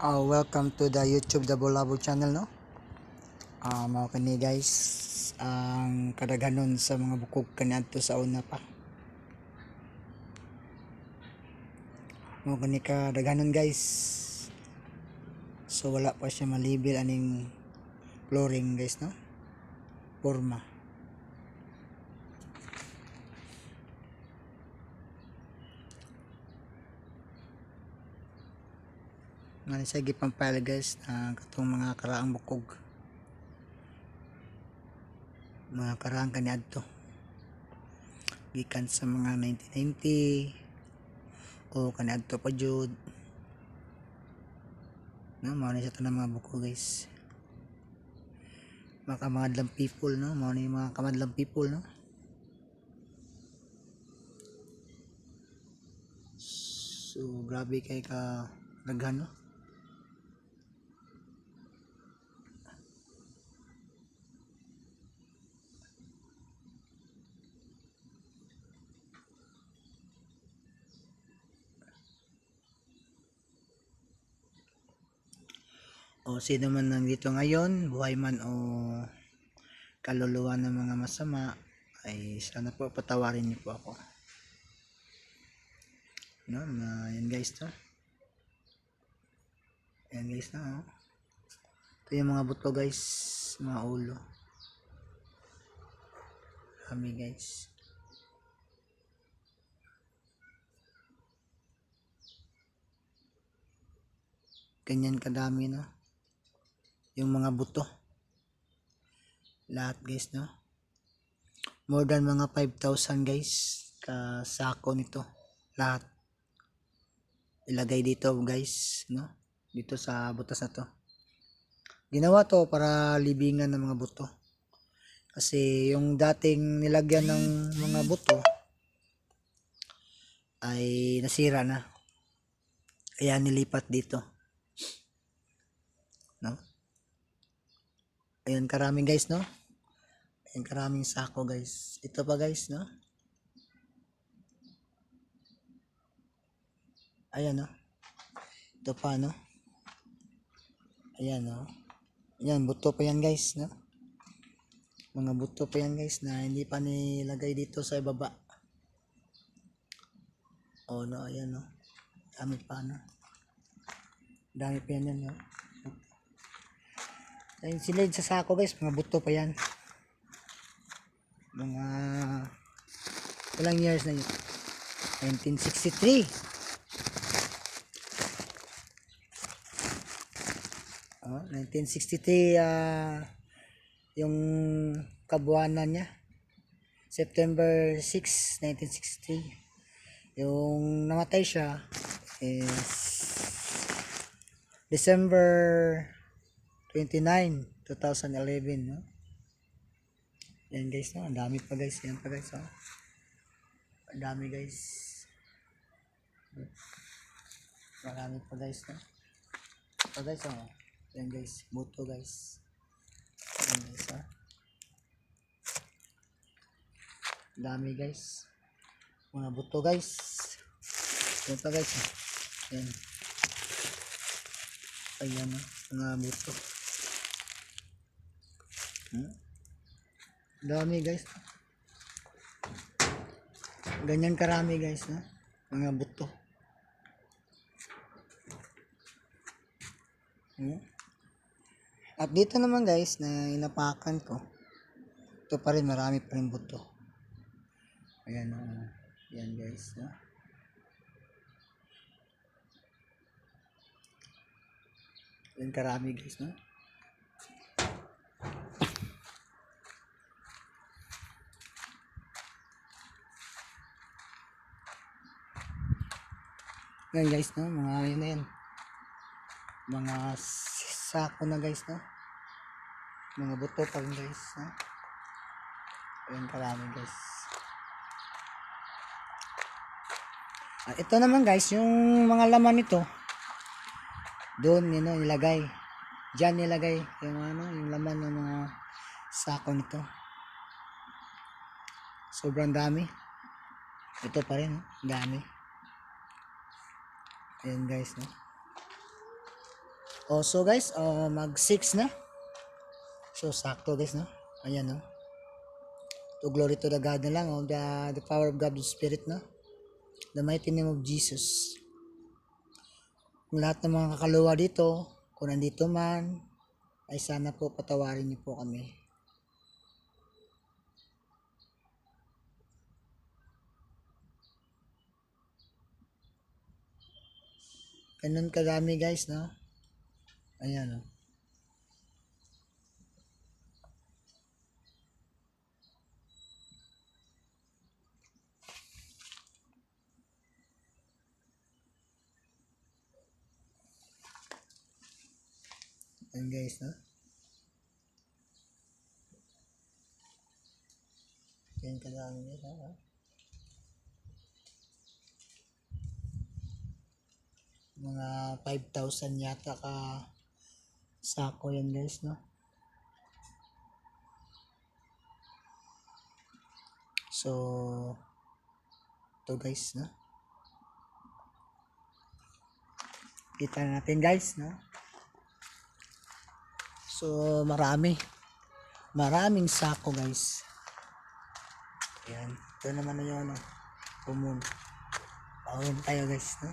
Welcome to the YouTube Double Labo channel, no? Mao kani guys, ang kadaghanon sa mga bukog kaniadto sa una pa. Mao kani kadaghanon guys. So wala pa siya malibil aning flooring guys, no? Porma. Nga siya gipampile guys katong mga karaang bukog. Mga karaang kaniadto. Gikan sa mga 1990 o kaniadto pa jud. No, mao ni sa tanang mga bukog guys. Mga kamadlang people, no? Mao ni mga kamadlang people, no? So grabe kay ka daghan, no? O sino man nandito ngayon, buhay man o kaluluwa ng mga masama, ay sana po patawarin niyo po ako. No, yan guys to. Yan guys na, oh. Ito yung mga buto guys, mga ulo. Kami guys. Ganyan kadami, no? Yung mga buto. Lahat guys, no? More than mga 5,000 guys kasako nito. Lahat. Ilagay dito guys, no? Dito sa butas na to. Ginawa to para libingan ng mga buto. Kasi yung dating nilagyan ng mga buto ay nasira na. Kaya nilipat dito. No? Ayun karaming guys, no? Ayun karaming sako guys. Ito pa guys, no? Ayan, no? Ito pa, no? Ayan, no? Ayan, buto pa yan guys, no? Mga buto pa yan guys na hindi pa nilagay dito sa ibaba. Oh, no? Ayan, no? Dami pa, no? Dami pa yan, no? Ayun sila sa sako guys, mga buto pa yan. Mga ilang years na yun? 1963. 1963 yung kabuwanan niya. September 6, 1963. Yung namatay siya is December 29, 2011, no? Yan guys, no? Ang dami pa guys. Yan pa guys, oh. Ang dami guys. Marami pa guys, no? Pa guys, oh. Yan guys, buto guys. Yan guys, oh. Dami guys. Mga buto guys. Yan pa guys, oh. Yan. Ayan, oh. Mga buto. Dami guys. Ganyan karami guys, no? Mga buto. At dito naman guys na inapakan ko, ito pa rin, marami pa rin buto. Ayan, yan guys, no? Yan karami guys, no? Yan guys, no? Mga yun na yan. Mga sako na guys, no? Mga buto pa rin guys, no? Ayan karami guys. Ito naman guys, yung mga laman nito, doon yun, no, nilagay. Diyan nilagay yung yung laman ng mga sako nito. Sobrang dami. Ito pa rin, dami. Ayan guys, no? Oh, so guys, mag 6 na. So sakto guys, no? Ayan, no? To glory to the God na lang, oh, the power of God, the Spirit, no? The mighty name of Jesus. Kung lahat ng mga kakalawa dito, kung nandito man, ay sana po patawarin niyo po kami. Ganun kadami guys, no? Ayan, no? Ayan guys, no? Ayan kadami guys, no? Mga 5,000 yata ka sako yan guys, no? So, to guys, no? Kita natin guys, no? So, maraming sako guys. Ayan, ito naman na yun, no? Pumun. Pauwi tayo guys, no?